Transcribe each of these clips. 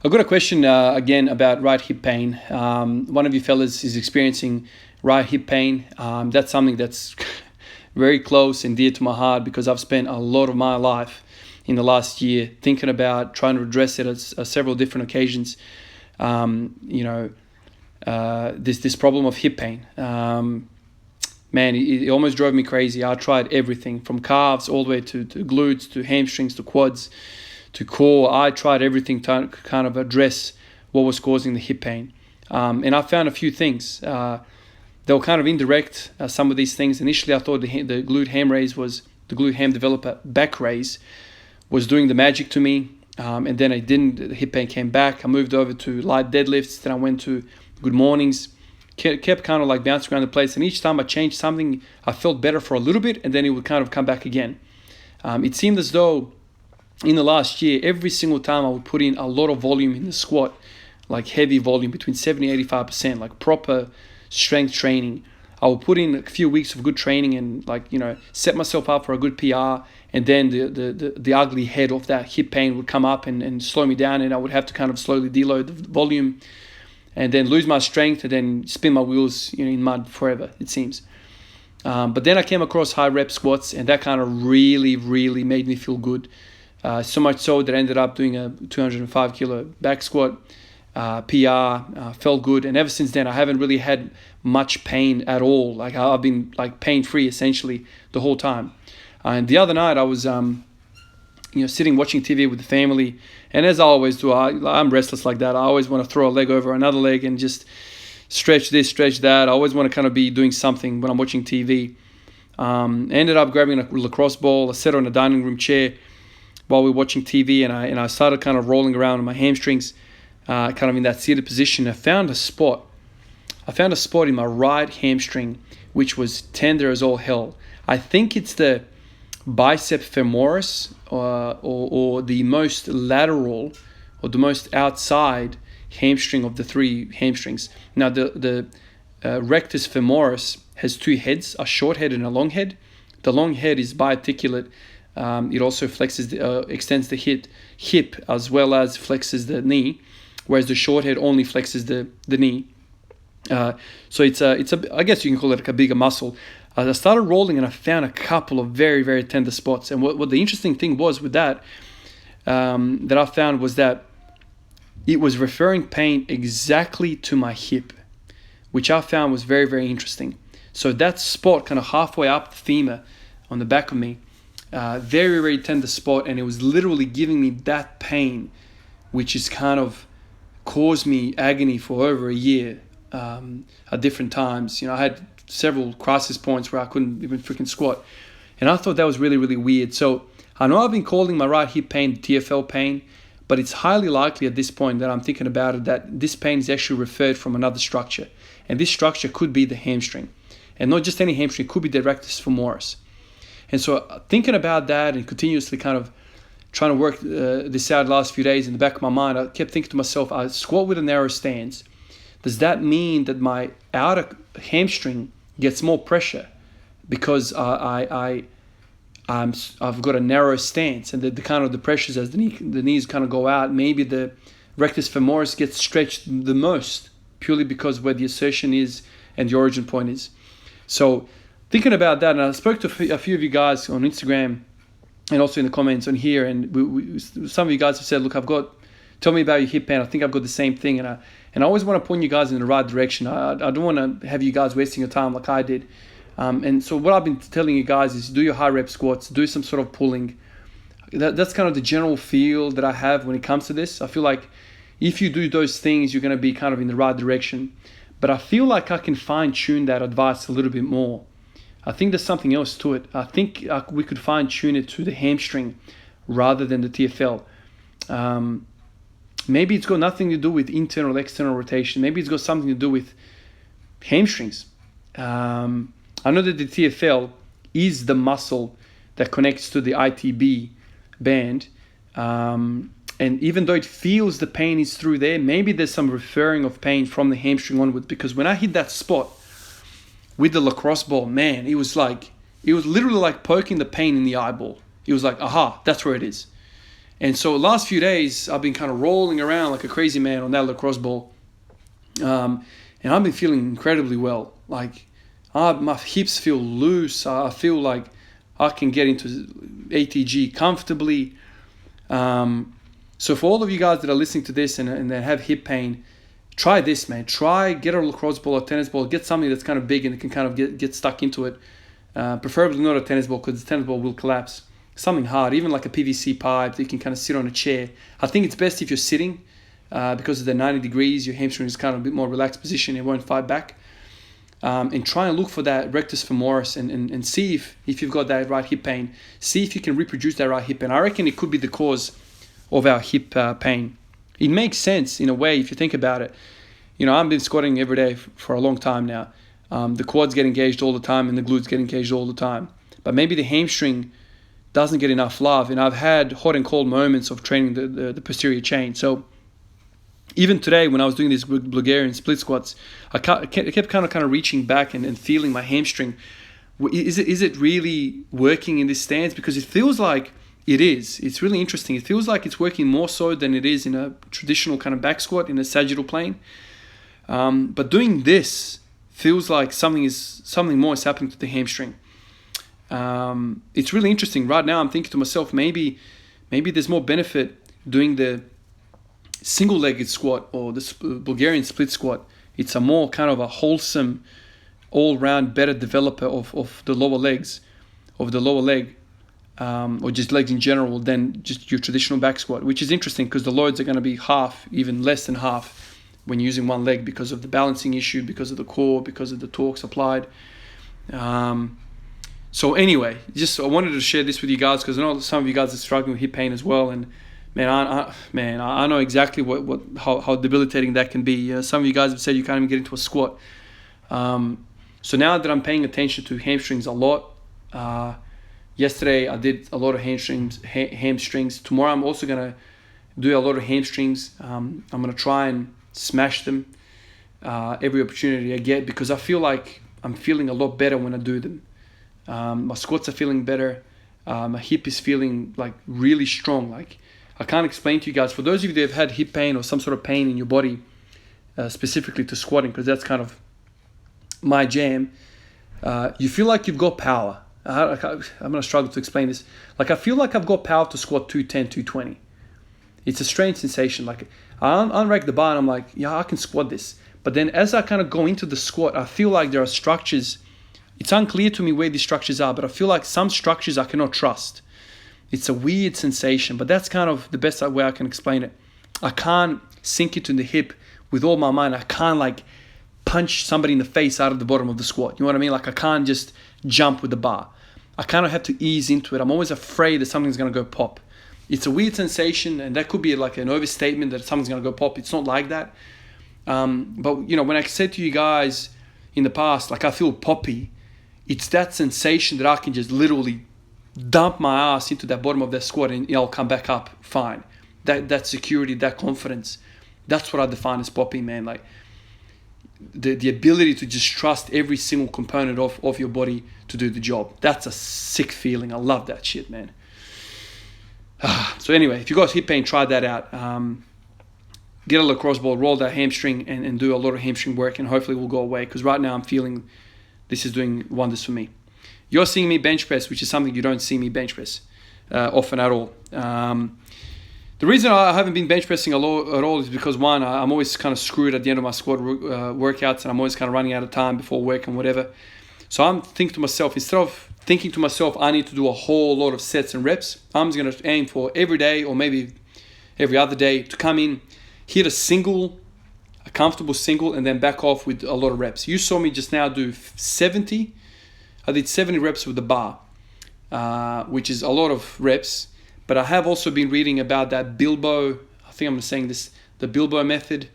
I got a question again about right hip pain. One of you fellas is experiencing right hip pain. That's something that's very close and dear to my heart because I've spent a lot of my life in the last year thinking about trying to address it at several different occasions. This problem of hip pain. Man, it almost drove me crazy. I tried everything from calves all the way to glutes, to hamstrings, to quads, to core. I tried everything to kind of address what was causing the hip pain. And I found a few things. They were kind of indirect, some of these things. Initially, I thought the glute ham developer back raise was doing the magic to me. And then I didn't. The hip pain came back. I moved over to light deadlifts. Then I went to good mornings. Kept kind of like bouncing around the place. And each time I changed something, I felt better for a little bit. And then it would kind of come back again. It seemed as though in the last year, every single time I would put in a lot of volume in the squat, like heavy volume, between 70 and 85%, like proper strength training. I would put in a few weeks of good training and set myself up for a good PR, and then the ugly head of that hip pain would come up and slow me down, and I would have to kind of slowly deload the volume and then lose my strength and then spin my wheels in mud forever, it seems. But then I came across high rep squats, and that kind of really, really made me feel good. So much so that I ended up doing a 205 kilo back squat, PR, felt good. And ever since then, I haven't really had much pain at all. Like I've been like pain-free essentially the whole time. And the other night I was, sitting watching TV with the family. And as I always do, I'm restless like that. I always want to throw a leg over another leg and just stretch this, stretch that. I always want to kind of be doing something when I'm watching TV. I ended up grabbing a lacrosse ball. I sat on a dining room chair while we were watching TV, and I started kind of rolling around on my hamstrings, kind of in that seated position. I found a spot in my right hamstring, which was tender as all hell. I think it's the bicep femoris, or the most lateral, or the most outside hamstring of the three hamstrings. Now, the rectus femoris has two heads, a short head and a long head. The long head is biarticulate. It also extends the hip as well as flexes the knee, whereas the short head only flexes the knee. So it's I guess you can call it like a bigger muscle. I started rolling and I found a couple of very, very tender spots. And what the interesting thing was with that I found was that it was referring pain exactly to my hip, which I found was very, very interesting. So that spot kind of halfway up the femur on the back of me, very, very tender spot, and it was literally giving me that pain, which is kind of caused me agony for over a year at different times. I had several crisis points where I couldn't even freaking squat, and I thought that was really, really weird. So I know I've been calling my right hip pain TFL pain, but it's highly likely at this point that I'm thinking about it that this pain is actually referred from another structure, and this structure could be the hamstring, and not just any hamstring, it could be the rectus femoris. And so thinking about that and continuously kind of trying to work this out the last few days in the back of my mind, I kept thinking to myself, I squat with a narrow stance. Does that mean that my outer hamstring gets more pressure because I've got a narrow stance, and the kind of the pressures as the knees kind of go out, maybe the rectus femoris gets stretched the most purely because where the assertion is and the origin point is. So thinking about that, and I spoke to a few of you guys on Instagram and also in the comments on here, and some of you guys have said, look, tell me about your hip pain. I think I've got the same thing, and I always want to point you guys in the right direction. I don't want to have you guys wasting your time like I did. And so what I've been telling you guys is do your high rep squats, do some sort of pulling. That's kind of the general feel that I have when it comes to this. I feel like if you do those things, you're going to be kind of in the right direction. But I feel like I can fine tune that advice a little bit more. I think there's something else to it. I think we could fine tune it to the hamstring rather than the TFL. Maybe it's got nothing to do with internal, external rotation. Maybe it's got something to do with hamstrings. I know that the TFL is the muscle that connects to the ITB band. And even though it feels the pain is through there, maybe there's some referring of pain from the hamstring onward. Because when I hit that spot with the lacrosse ball, man, it was literally like poking the pain in the eyeball. It was like, aha, that's where it is. And so last few days, I've been kind of rolling around like a crazy man on that lacrosse ball. And I've been feeling incredibly well. Like, my hips feel loose. I feel like I can get into ATG comfortably. So for all of you guys that are listening to this and that have hip pain, try this, man. Get a lacrosse ball or tennis ball. Get something that's kind of big and it can kind of get stuck into it. Preferably not a tennis ball, because the tennis ball will collapse. Something hard, even like a PVC pipe that you can kind of sit on a chair. I think it's best if you're sitting, because of the 90 degrees, your hamstring is kind of a bit more relaxed position. It won't fight back. And try and look for that rectus femoris and see if you've got that right hip pain. See if you can reproduce that right hip pain. I reckon it could be the cause of our hip pain. It makes sense in a way if you think about it. You know, I've been squatting every day for a long time now. The quads get engaged all the time and the glutes get engaged all the time. But maybe the hamstring doesn't get enough love. And I've had hot and cold moments of training the posterior chain. So even today, when I was doing these Bulgarian split squats, I kept kind of reaching back and feeling my hamstring. Is it really working in this stance? Because it feels like it is. It's really interesting. It feels like it's working more so than it is in a traditional kind of back squat in a sagittal plane. But doing this feels like something more is happening to the hamstring. It's really interesting. Right now, I'm thinking to myself, maybe there's more benefit doing the single-legged squat or the Bulgarian split squat. It's a more kind of a wholesome, all-round better developer of the lower legs, of the lower leg, or just legs in general, than just your traditional back squat, which is interesting because the loads are going to be half, even less than half, when you're using one leg because of the balancing issue, because of the core, because of the torques applied. So anyway, I wanted to share this with you guys because I know some of you guys are struggling with hip pain as well, and I know exactly how debilitating that can be. Some of you guys have said you can't even get into a squat. So now that I'm paying attention to hamstrings a lot, yesterday I did a lot of hamstrings. Tomorrow I'm also gonna do a lot of hamstrings. I'm gonna try and smash them every opportunity I get, because I feel like I'm feeling a lot better when I do them. My squats are feeling better. My hip is feeling like really strong. Like, I can't explain to you guys. For those of you that have had hip pain or some sort of pain in your body, specifically to squatting, because that's kind of my jam, you feel like you've got power. I'm going to struggle to explain this. Like, I feel like I've got power to squat 210, 220. It's a strange sensation. Like, I unrack the bar and I'm like, yeah, I can squat this. But then as I kind of go into the squat, I feel like there are structures. It's unclear to me where these structures are, but I feel like some structures I cannot trust. It's a weird sensation, but that's kind of the best way I can explain it. I can't sink it in the hip with all my mind. I can't like punch somebody in the face out of the bottom of the squat. You know what I mean? Like, I can't just jump with the bar. I kind of have to ease into it. I'm always afraid that something's going to go pop. It's a weird sensation, and that could be like an overstatement that something's going to go pop. It's not like that. But, you know, when I said to you guys in the past, like, I feel poppy, it's that sensation that I can just literally dump my ass into that bottom of that squat and I'll come back up fine. That security, that confidence, that's what I define as popping, man. Like, the ability to just trust every single component of your body to do the job. That's a sick feeling. I love that shit, man. So anyway, if you got hip pain, try that out. Get a lacrosse ball, roll that hamstring and do a lot of hamstring work, and hopefully it will go away, because right now I'm feeling this is doing wonders for me. You're seeing me bench press, which is something you don't see me bench press often at all. The reason I haven't been bench pressing a lot at all is because, one, I'm always kind of screwed at the end of my squat workouts, and I'm always kind of running out of time before work and whatever. So I'm thinking to myself, instead of thinking to myself, I need to do a whole lot of sets and reps, I'm just going to aim for every day or maybe every other day to come in, hit a comfortable single, and then back off with a lot of reps. You saw me just now do 70. I did 70 reps with the bar, which is a lot of reps. But I have also been reading about that Bilbo, I think I'm saying this, the Bilbo method.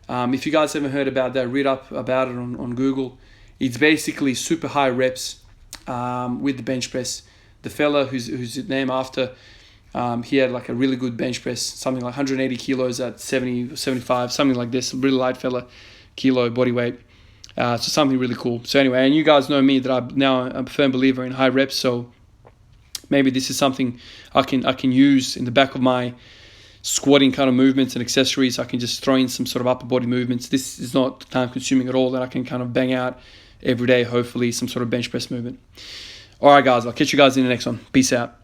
If you guys haven't heard about that, read up about it on Google. It's basically super high reps with the bench press. The fella who's named after, he had like a really good bench press, something like 180 kilos at 70, 75, something like this, a really light fella, kilo body weight. So something really cool. So anyway, and you guys know me that I'm now a firm believer in high reps. So maybe this is something I can use in the back of my squatting kind of movements and accessories. I can just throw in some sort of upper body movements. This is not time consuming at all, that I can kind of bang out every day, hopefully some sort of bench press movement. All right, guys, I'll catch you guys in the next one. Peace out.